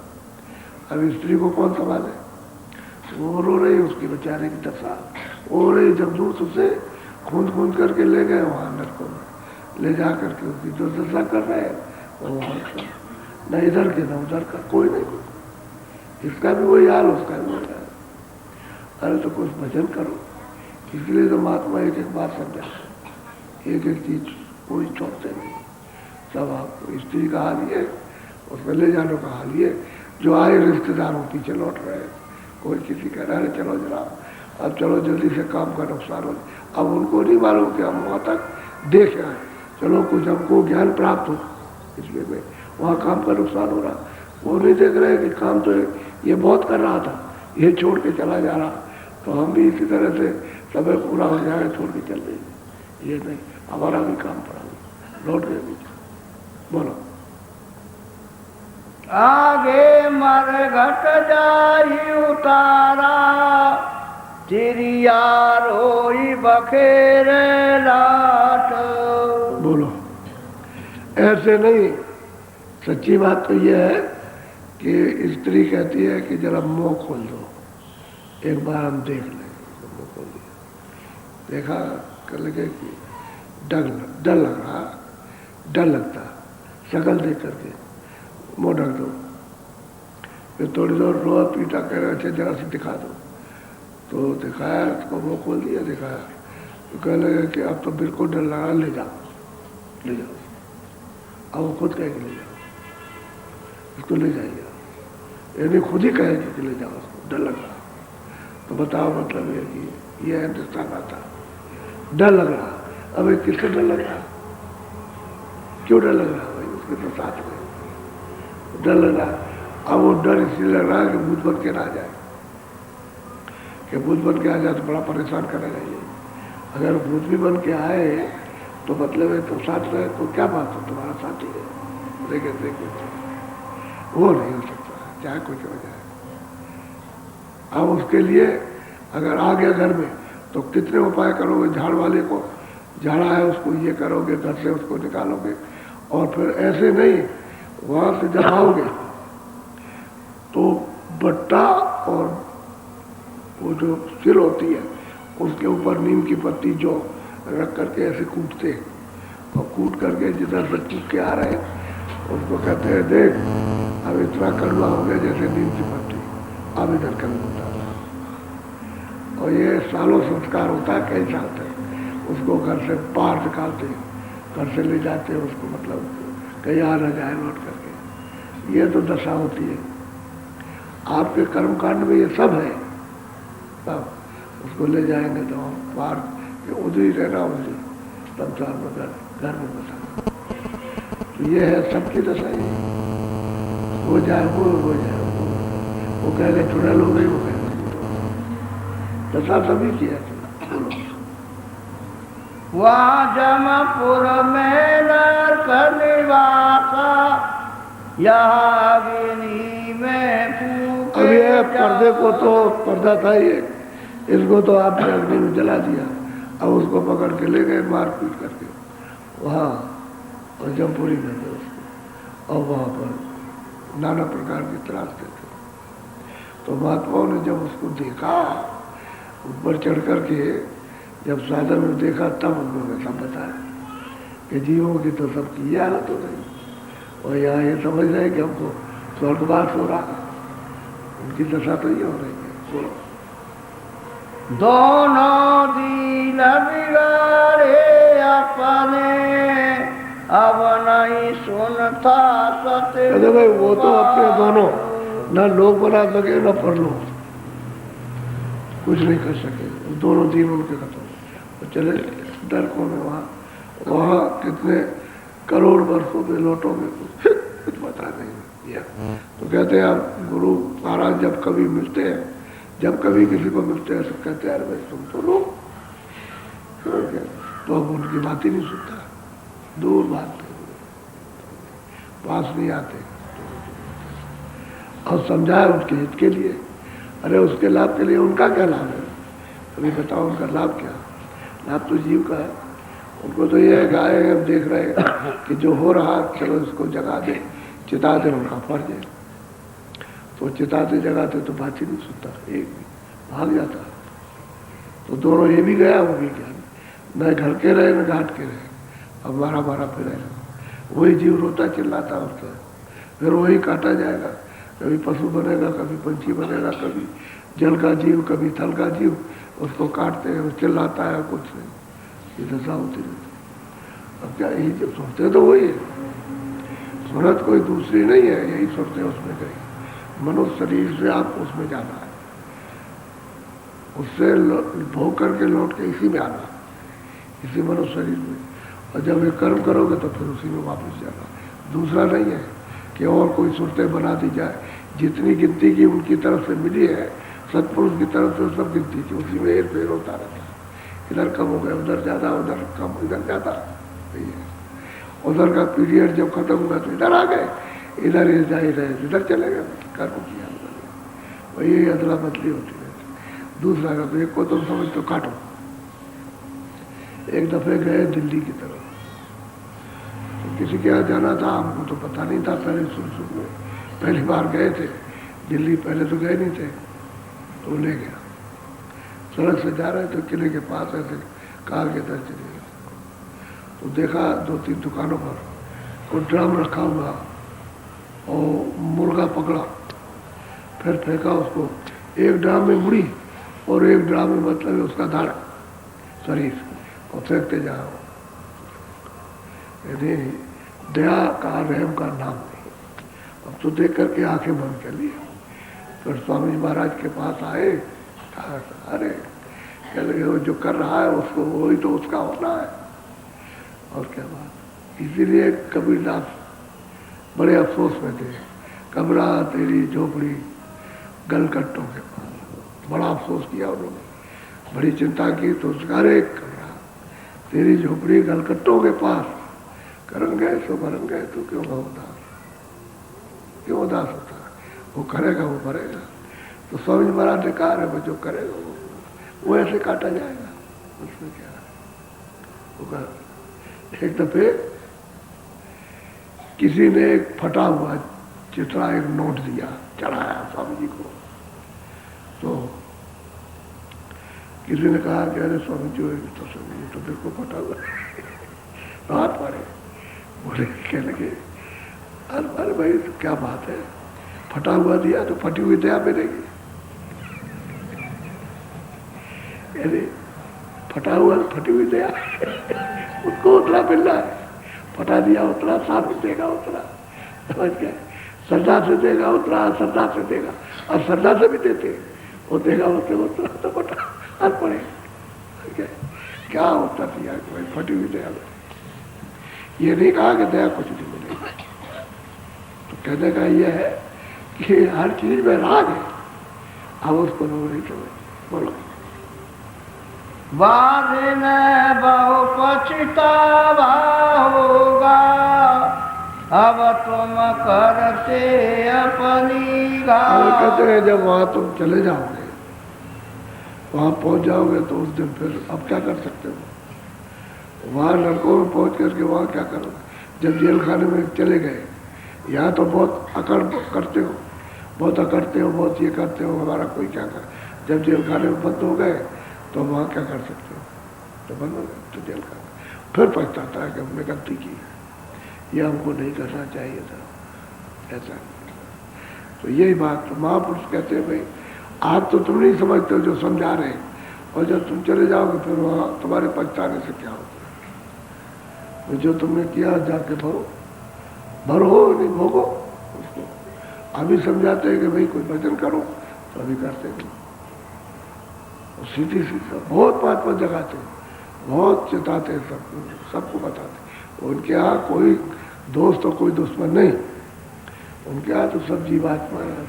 अब स्त्री को कौन संभाले, वो रो रही, उसकी बेचारे की दशा हो रही, जब दूत उसे खूंद खूंद करके ले गए वहाँ नरकों में, ले जा करके उसकी जो दशा कर रहे हैं वो न इधर के न उधर का, कोई नहीं, इसका भी वही हाल, उसका भी वही हाल। अरे तो कुछ भजन करो, इसलिए तो महात्मा एक एक बात समझा, एक एक चीज कोई छोड़ते नहीं, सब आपको। स्त्री का हाल ये, उसमें ले जाने का हाल ये, जो आए रिश्तेदारों पीछे लौट रहे हैं, कोई किसी कह रहा है चलो जरा, अब चलो जल्दी से काम का नुकसान हो। अब उनको नहीं मालूम कि हम वहाँ तक देख आए, चलो कुछ हमको ज्ञान प्राप्त हो, इसलिए मैं वहाँ काम का नुकसान हो रहा, वो नहीं देख रहे कि काम तो ये बहुत कर रहा था, ये छोड़ के चला जा रहा, तो हम भी इसी तरह से समय पूरा हो जाए छोड़ के चल रहे, ये नहीं, हमारा भी काम पड़ा, लौट गए बीच। बोलो। आगे मरघट जाई उतारा तिरिया रोई बखेरे लाट। बोलो। ऐसे नहीं, सच्ची बात तो यह है कि स्त्री कहती है कि जरा मुंह खोल दो, एक बार हम देख लें, मुंह खोल दिया, देखा कर लगे कि डर लग रहा, डर लगता, शक्ल देख करके मुँह ढक दो, फिर थोड़ी देर रोआ पीटा कर अच्छा जरा से दिखा दो, तो दिखाया, उसको मुँह खोल दिया, दिखाया, तो कह लगे कि अब तो बिल्कुल डर लगा, ले जाओ ले जाओ। अब वो खुद कहे कि ले जाओ, इसको ले जाइए, यानी खुद ही कहेगी कि ले जाओ, उसको डर लग रहा, तो बताओ मतलब ये कि ये हिंदुस्तान आता, डर लग रहा। अब किससे डर लग रहा, क्यों डर लग रहा भाई, उसके तो साथ में डर लग रहा। अब वो डर इसलिए लग रहा है कि भूत बन के ना आ जाए, कि भूत बन के आ जाए तो बड़ा परेशान करेगा ये। अगर भूत भी बन के आए तो मतलब है तो साथ रहे तो क्या बात है, तुम्हारा साथी है, लेकिन वो नहीं हो सकता, चाहे कोई हो जाए। अब उसके लिए अगर आ गया घर में तो कितने उपाय करोगे, झाड़ वाले को झाड़ा है उसको ये करोगे, घर से उसको निकालोगे, और फिर ऐसे नहीं, वहां से जब आओगे तो बट्टा और वो जो सिर होती है उसके ऊपर नीम की पत्ती जो रख करके ऐसे कूटते, और कूट करके जिधर से कूट के आ रहे उसको कहते हैं देख अब इतना कड़वा हो गया जैसे नीम की पत्ती, अब इधर कदम उतार। और ये सालों संस्कार होता है, कई साल तक उसको घर से बाहर निकालते, घर से ले जाते उसको, मतलब कहीं आ न जाए लौट करके। ये तो दशा होती है। आपके कर्मकांड में ये सब है, तब उसको ले जाएंगे तो हम बाहर उधर ही रहना, उधर संसार में घर में बसाना। तो ये है सबकी दशा, ये हो जाए वो जाए वो कहेगा चुड़ैल हो गई, वो कहेगा दशा सभी की है। वहाँ जमपुर में नरक निवासा, यहाँ अग्नि में फूके। अब ये पर्दे को तो पर्दा था ये, इसको तो आपने अग्नि में जला दिया, अब उसको पकड़ के ले गए मारपीट करके वहाँ, और जमपुरी में थे उसको, और वहाँ पर नाना प्रकार की त्रास देते। तो महात्माओं ने जब उसको देखा ऊपर चढ़ करके, जब साधन में देखा, तब उन्होंने सब बताया कि जीवों की तो सबकी ये हालत हो रही, और यहाँ ये समझ रहे कि हमको स्वर्गवास हो रहा, उनकी दशा तो ये हो रही है। सुनो, दोनों दिल बिगाड़े अपने, अब नहीं सुनता सत्य। अरे भाई वो तो अपने दोनों, न लोग बना सके न परलोक, कुछ नहीं कर सके, दोनों दिन उनके खत्म। तो चले डर कौन है वहाँ कितने करोड़ वर्षों में लौटोगे, कुछ पता नहीं या। तो कहते हैं आप गुरु महाराज जब कभी मिलते हैं, जब कभी किसी को मिलते हैं तो कहते हैं अरे भाई तुम तो लो, तो अब उनकी बात ही नहीं सुनता, दूर बात, पास नहीं आते। और समझाए उनके हित के लिए, अरे उसके लाभ के लिए उनका क्या लाभ है, अभी बताओ उनका लाभ क्या। लाभ तो जीव का है, उनको तो ये है गाय अब देख रहे हैं कि जो हो रहा चलो इसको जगा दे, चिता दे, उनका फर्ज है। तो चिताते जगाते तो बात ही नहीं सुनता, एक भी भाग जाता। तो दोनों ये भी गया वो भी गया, न घर के रहे न घाट के रहे, अब मारा फिरेगा। वही जीव रोता चिल्लाता उसका, फिर वही काटा जाएगा, कभी पशु बनेगा, कभी पंछी बनेगा, कभी जल का जीव, कभी थल का जीव, उसको काटते हैं, वो चिल्लाता है, कुछ नहीं, ये दशा होती रहती। अब क्या यही जब सुनते तो वही है, सुनत कोई दूसरी नहीं है, यही सुनते उसमें गई। मनुष्य शरीर से आपको उसमें जाना है, उससे भोग करके लौट के इसी में आना, इसी मनुष्य शरीर में। और जब ये कर्म करोगे तो फिर उसी में वापस जाना, दूसरा नहीं है कि और कोई सुरतें बना दी जाए। जितनी गिनती की उनकी तरफ से मिली है, सत्पुरुष की तरफ से सब गिनती की, उसी में हेर फेर होता रहता है। इधर कम हो गया, उधर ज़्यादा, उधर कम, इधर ज़्यादा। उधर का पीरियड जब खत्म हुआ तो इधर आ गए, इधर ये जा ही रहे, इधर चले गए, कर्म किया, वही अदला बदली होती रहती। दूसरा का तो एक को तुम समझ तो काटो। एक दफे गए दिल्ली की तरफ, तो किसी के यहाँ जाना था, हमको तो पता नहीं था, पहले शुरू में पहली बार गए थे दिल्ली, पहले तो गए नहीं थे, तो ले गया। सड़क से जा रहे थे, किले के पास ऐसे कार के तरह चले गए, तो देखा 2-3 दुकानों पर कोई ड्रम रखा हुआ और मुर्गा पकड़ा, फिर फेंका उसको, एक ड्राम में मुड़ी और एक ड्राम में मतलब उसका धड़ शरीर, और फेंकते जाओ। यदि दया का, रहम का नाम नहीं। अब तो देख करके आंखें बंद कर ली। फिर स्वामी महाराज के पास आए, कहा अरे कह लगे वो जो कर रहा है उसको वही तो उसका होना है, और क्या बात। इसीलिए कबीरदास बड़े अफसोस में थे, कमरा तेरी झोपड़ी गलकट्टों के पास, बड़ा अफसोस किया उन्होंने, बड़ी चिंता की। तो अरे कमरा तेरी झोपड़ी गलकट्टों के पास, करन गए सो भरन गए, तो क्यों उदास, क्यों उदास होता है, वो करेगा वो भरेगा। तो स्वामी महाराज ने कहा है जो करेगा वो ऐसे काटा जाएगा, उसमें क्या है। एक दफे किसी ने एक फटा हुआ चित्रा एक नोट दिया, चढ़ाया स्वामी जी को, तो किसी ने कहा कि अरे स्वामी जी तो बिल्कुल फटा हुआ हाथ मारे, बोले कहने लगे अरे भाई तो क्या बात है, फटा हुआ दिया तो फटी हुई दया मिलेगी। अरे फटा हुआ फटी हुई दया उसको उतना मिलना है, फटा दिया उतना, साबित देगा उतना, समझ गए? श्रद्धा से देगा उतना, श्रद्धा से देगा, और श्रद्धा से भी देते वो देगा उतना तो फटा हाथ पड़े। क्या होता दिया कि भाई फटी हुई दया मिले, ये नहीं कहा कि दया कुछ नहीं मिलेगी। तो कहने का यह है कि हर चीज में राग है, अब उसको लोग नहीं समझ। बोलो बाधिन बहु पछतावा होगा, अब तुम करते अपनी घात। कहते हैं जब वहां तुम चले जाओगे, वहां पहुंच जाओगे तो उस दिन फिर अब क्या कर सकते हो? वहां नरकों में पहुंच करके वहां क्या करोगे? जब जेल खाने में चले गए, यहाँ तो बहुत अकड़ करते हो, बहुत अकड़ते हो, बहुत ये करते हो, हमारा कोई क्या कर। जब जेल खाने में बंद हो गए तो वहाँ क्या कर सकते हो? तो बंद हो गए तो जेल खाना, फिर पछताता है कि हमने गलती की, ये हमको नहीं करना चाहिए था, ऐसा। तो यही बात तो महापुरुष कहते हैं भाई आप तो तुम नहीं समझते हो जो समझा रहे हैं, और जब तुम चले जाओगे फिर वहाँ तुम्हारे पछताने से क्या होता है? तो जो तुमने किया जाके भरो नहीं भोगो उसको। अभी समझाते हैं कि भाई कोई भजन करो तो अभी करते नहीं, सीधी बहुत बात जगाते, बहुत चिताते, सबको बताते। उनके यहाँ कोई दोस्त और कोई दुश्मन नहीं, उनके यहाँ तो सब जीवात्मा है,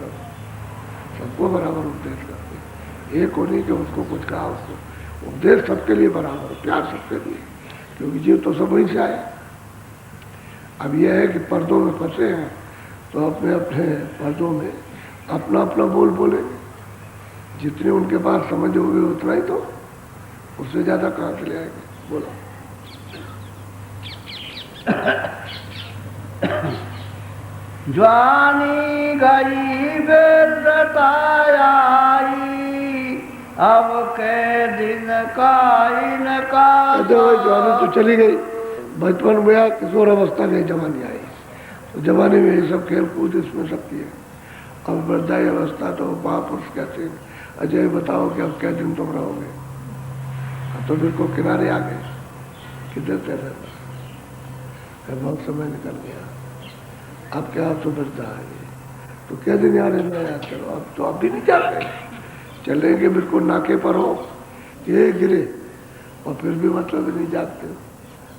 सबको बराबर उपदेश करते। एक को नहीं कि उसको कुछ कहा, उसको उपदेश सबके लिए बराबर, प्यार सबके लिए, क्योंकि जीव तो सब वहीं से आए। अब यह है कि पर्दों में फंसे हैं तो अपने अपने पर्दों में अपना अपना बोल बोलेंगे, जितने उनके पास समझ होगी उतना ही, तो उससे ज्यादा कहाँ से ले आएंगे? बोलो ज्वानी गई बेरताई, अब के दिन का इनका। जवानी तो चली गई, बचपन गया, किशोर अवस्था गई, जवानी आई, तो जवानी में ये सब खेल कूद इसमें सब किए। अब वृद्धाई अवस्था तो महापुरुष कहते हैं अजय बताओ कि अब क्या दिन तुम रहोगे? अब तो बिल्कुल किनारे आ गए, किधर से रहता, बहुत समय निकल गया, अब क्या तो वृद्धा है, तो क्या दिन यहाँ रहना याद करो। अब तो आप भी नहीं जाते, चलेंगे बिल्कुल नाके पर हो ये गिरे, और फिर भी मतलब नहीं जागते हो।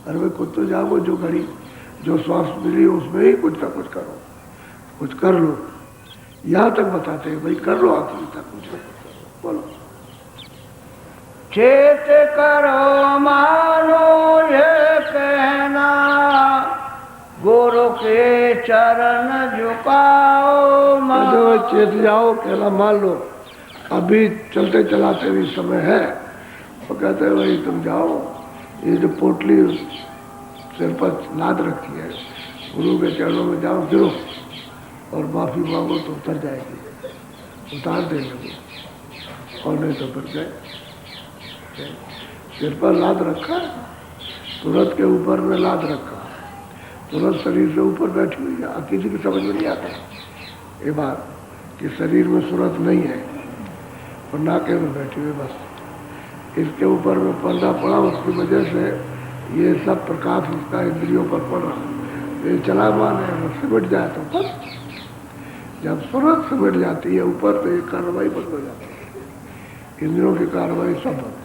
अरे भाई खुद तो जाओ, जो घड़ी जो श्वास मिली उसमें ही कुछ ना कुछ करो, कुछ कर लो। यहाँ तक बताते हैं भाई कर लो आखिरी तक, कुछ ना कुछ करो। बोलो चेत करो मानो ये कहना, गुरु के चरण झुकाओ मानो। चेत जाओ, कहना मान लो, अभी चलते चलाते भी समय है। वो कहते हैं भाई तुम जाओ, ये जो पोटली सिर पर लाद रखी है, गुरु के चरणों में जाओ, गिरो और माफी मांगो तो उतर जाएगी, उतार देंगे, और नहीं तो फिर गए। सिर पर लाद रखा, तुरंत के ऊपर में लाद रखा, तुरंत शरीर से ऊपर बैठी हुई है। किसी की समझ में नहीं आता ये बात कि शरीर में सूरत नहीं है और नाके में बैठी हुई, बस इसके ऊपर में पर्दा पड़ा, उसकी वजह से ये सब प्रकाश उसका इंद्रियों पर पड़ रहा। ये चला मान है, वो सिमट जाए तो बस, जब सूरत सिमट जाती है ऊपर तो ये कार्रवाई बंद हो जाती है, इंद्रियों की कार्रवाई सब बंद,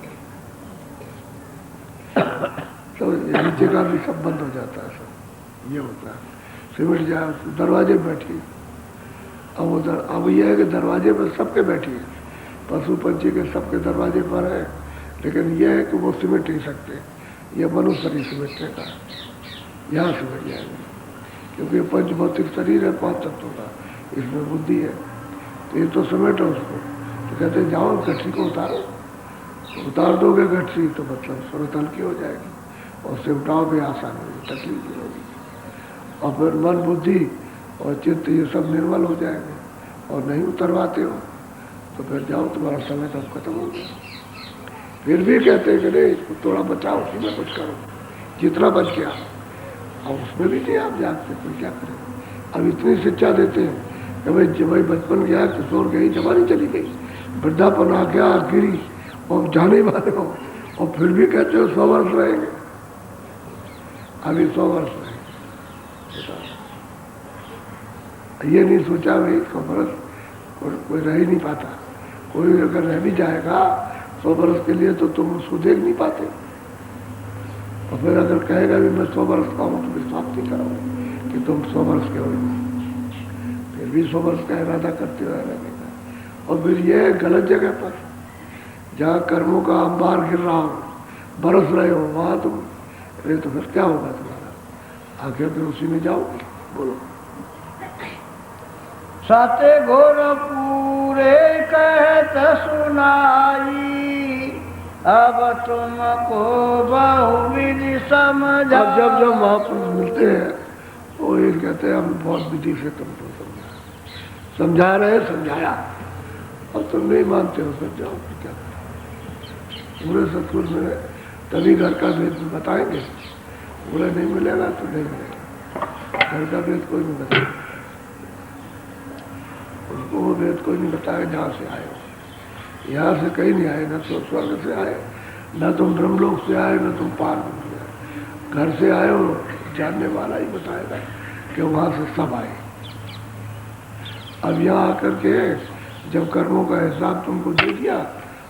तो नीचे का भी सब बंद हो जाता है, सब ये होता है। सिमट जाए, दरवाजे बैठी, अब उधर अब यह है कि दरवाजे पर सबके बैठी है, पशु पंछी के सबके दरवाजे पर है, लेकिन यह है कि वो सिमट नहीं सकते, यह मनुष्य शरीर सिमटने का, यहाँ सिमट जाएंगे, क्योंकि पंच भौतिक शरीर है 5 तत्वों का, इसमें बुद्धि है, तो ये तो समेटो उसको। तो कहते हैं जाओ गठरी को उतारो, उतार दोगे गठरी तो मतलब सूरत हल्की हो जाएगी और सिमटाओ भी आसान होगी, तकलीफ नहीं होगी, और फिर मन बुद्धि और चित्त ये सब निर्मल हो जाएंगे। और नहीं उतरवाते हो तो फिर जाओ, तुम्हारा समय तब खत्म हो गया। फिर भी कहते हैं कि नहीं इसको थोड़ा बचाओ, उसी में कुछ करो, जितना बच गया। और उसमें भी नहीं आप जागते, कोई क्या करें। अब इतनी शिक्षा देते हैं कि भाई जब भाई बचपन गया, किशोर गई, जवानी चली गई, वृद्धापन आ गया, गिरी और जाने वाले हो, और फिर भी कहते हो 100 वर्ष रहेंगे। अभी 100 वर्ष रहेंगे, ये नहीं सोचा भाई 100 वर्ष कोई रह ही नहीं पाता। कोई अगर रह भी जाएगा 100 वर्ष के लिए तो तुम उसको देख नहीं पाते। और फिर अगर कहेगा भी मैं 100 वर्ष का हूँ तो विश्वास नहीं करोगे कि तुम 100 वर्ष के हो, फिर भी 100 वर्ष का इरादा करते हुए रहने का। और फिर ये गलत जगह पर, जहाँ कर्मों का अंबार गिर रहा हो, बरस रहे हो, वहाँ तुम अरे तो फिर क्या होगा तुम्हारा? आखिर फिर उसी में जाओगे। बोलो। सत्य घोर पूरे कहत सुनाई, अब तुमको बहुविधि समझा। अब जब महापुरुष मिलते हैं वो ये कहते हैं हम बहुत विधि से तुमको समझा रहे, समझाया, और तुम नहीं मानते हो, फिर जाओ, फिर क्या करें। पूरे सतगुरु में तभी घर का भेद बताएंगे, पूरे नहीं मिलेगा तो नहीं मिलेगा। घर का भेद कोई नहीं बताएगा, उसको वो भेद कोई नहीं बताएगा जहाँ से आए हो। यहाँ से कहीं नहीं आए, न तो स्वर्ग से आए, न तुम ब्रह्मलोक से आए, न तुम पार से आए। घर से आए हो, जानने वाला ही बताएगा कि वहाँ से सब आए। अब यहाँ आकर के जब कर्मों का हिसाब तुमको दे दिया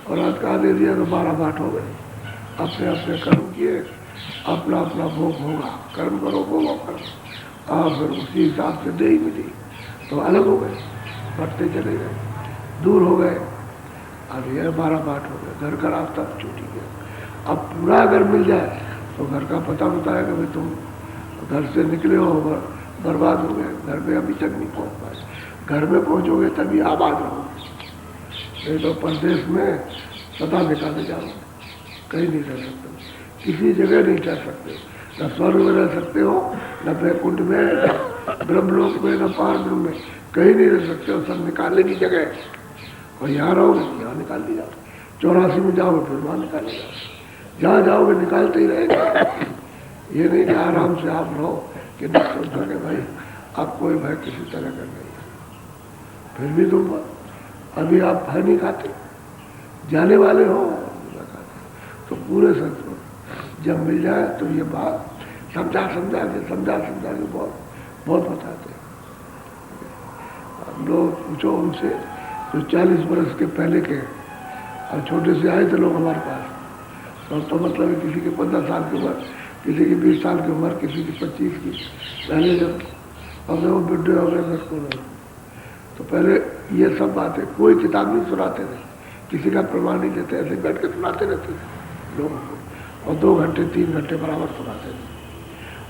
और आज कहा दे दिया तो 12 बाँट हो गए। अपने अपने कर्म किए, अपना अपना भोग होगा, कर्म करो भोगो कर्म, और फिर उसी हिसाब से दे ही मिली तो अलग हो गए, बढ़ते चले गए, दूर हो गए। अब ये 12 बाँट हो गए, घर का रास्ता छूट ही गया। अब पूरा अगर मिल जाए तो घर का पता बताएगा भाई तुम घर से निकले हो, बर्बाद हो गए, घर में अभी तक नहीं पहुँच पाए। घर में पहुँचोगे तभी आबाद रहोगे, नहीं तो परदेश में सदा निकाले जाओगे, कहीं नहीं रह सकते, किसी जगह नहीं रह सकते। न स्वर्ग में रह सकते हो, न वैकुंठ में, न ब्रह्मलोक में, न पार ब्रह्म में, कहीं नहीं रह सकते हो। सब निकालने की जगह। और यहाँ रहोगे यहाँ निकाल दी जाओ, 84 में जाओगे फिर वहाँ निकाल दी जाओ, जहाँ जाओगे निकालते ही रहेंगे। ये नहीं कि आराम से आप रहो कि नहीं सोचो कि भाई आप कोई भय किसी तरह का नहीं है। फिर भी तुम अभी आप भय नहीं खाते, जाने वाले हो तो पूरे संत जब मिल जाए तो ये बात समझा के बहुत बताते हैं। हम लोग पूछो उनसे जो 40 बरस के पहले के और छोटे से आए थे लोग हमारे पास, तो मतलब है किसी के 15 साल की उम्र, किसी की 20 साल की उम्र, किसी की 25 की। पहले जब हमने वो बुढ़े हो गए स्कूल, तो पहले ये सब बातें कोई किताब नहीं सुनाते थे, किसी का प्रमाण नहीं देते, ऐसे बैठ के सुनाते रहते थे लोगों को, और 2 घंटे 3 घंटे बराबर सुनाते थे।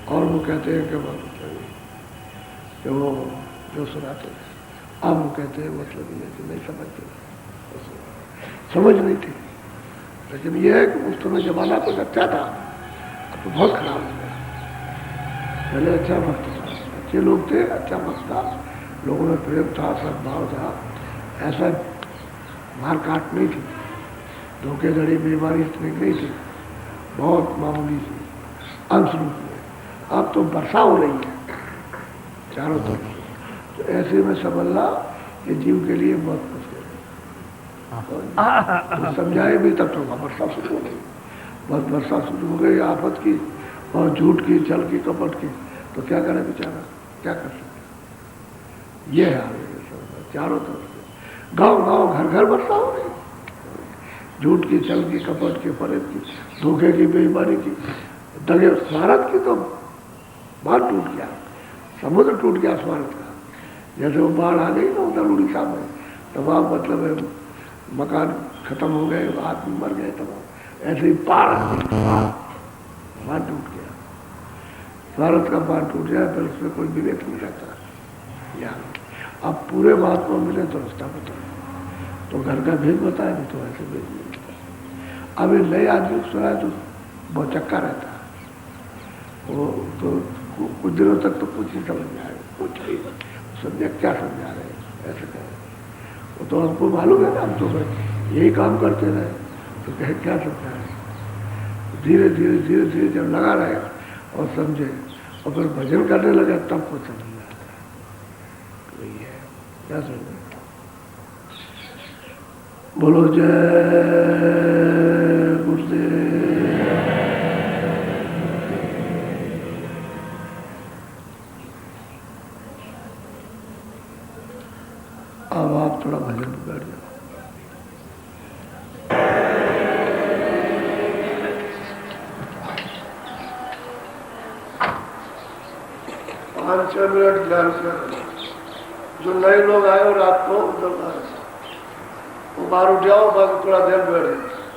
और वो कहते हैं कि वो जो सुनाते थे, अब वो कहते हैं मतलब ये कि नहीं समझते, समझ नहीं थी। लेकिन ये है कि उस समय जमाना कुछ अच्छा था, अब तो बहुत खराब हो गया। पहले अच्छा वक्त था, अच्छे लोग थे, अच्छा वक्त था, लोगों में प्रेम था, सद्भाव था, ऐसा मार काट नहीं थी, धोखेधड़ी बीमारी इतनी नहीं थी, बहुत मामूली थी अंश रूप में। अब तो वर्षा हो रही है चारों तरफ, तो ऐसे में समझना ये जीव के लिए बहुत मुश्किल है। तो समझाए भी तब तो वर्षा शुरू हो गई, बहुत वर्षा शुरू हो गई आफत की और झूठ की, छल की, कपट की, तो क्या करे बेचारा, क्या कर सकते। ये है चारों तरफ से, गांव गांव घर घर वर्षा हो रही, झूठ की, छल की, कपट की, फरेब की, धोखे की, बेईमानी की, दगे। स्वार्थ की तो बात टूट गया, समुद्र टूट गया स्वार्थ का। जैसे वो बाढ़ आ गई ना उधर उड़ीसा में, तो वहाँ मतलब है मकान खत्म हो गए, आदमी मर गए, तब ऐसे ही पार आ गई, बाढ़ टूट गया। स्वार्थ का बाढ़ टूट जाए फिर उसमें कोई विवेक नहीं रहता। यार अब पूरे महात्मा मिले तो रास्ता बताए, तो घर का भेद बताए, नहीं तो ऐसे भेद नहीं बताए। अब ये नए आदमी सुना है तो बहुत चक्का रहता है, वो तो कुछ दिनों तक तो कुछ नहीं समझ में आएगा, कुछ नहीं समझे क्या समझा रहे हैं, ऐसे कहें। वो तो हमको मालूम है ना, हम तो यही काम करते रहे, तो कहे क्या समझा है? धीरे धीरे धीरे धीरे जब लगा रहेगा और समझे और फिर भजन करने लगा तब को समझ में आता है वही है। क्या समझे? बोलो जय गुरुदेव। अब आप थोड़ा भजन कर दो। पाँच 6 मिनट ध्यान से जो नए लोग आए और रात को उधर वो बाहर उठ जाओ, बाकी थोड़ा देर बैठ जाओ।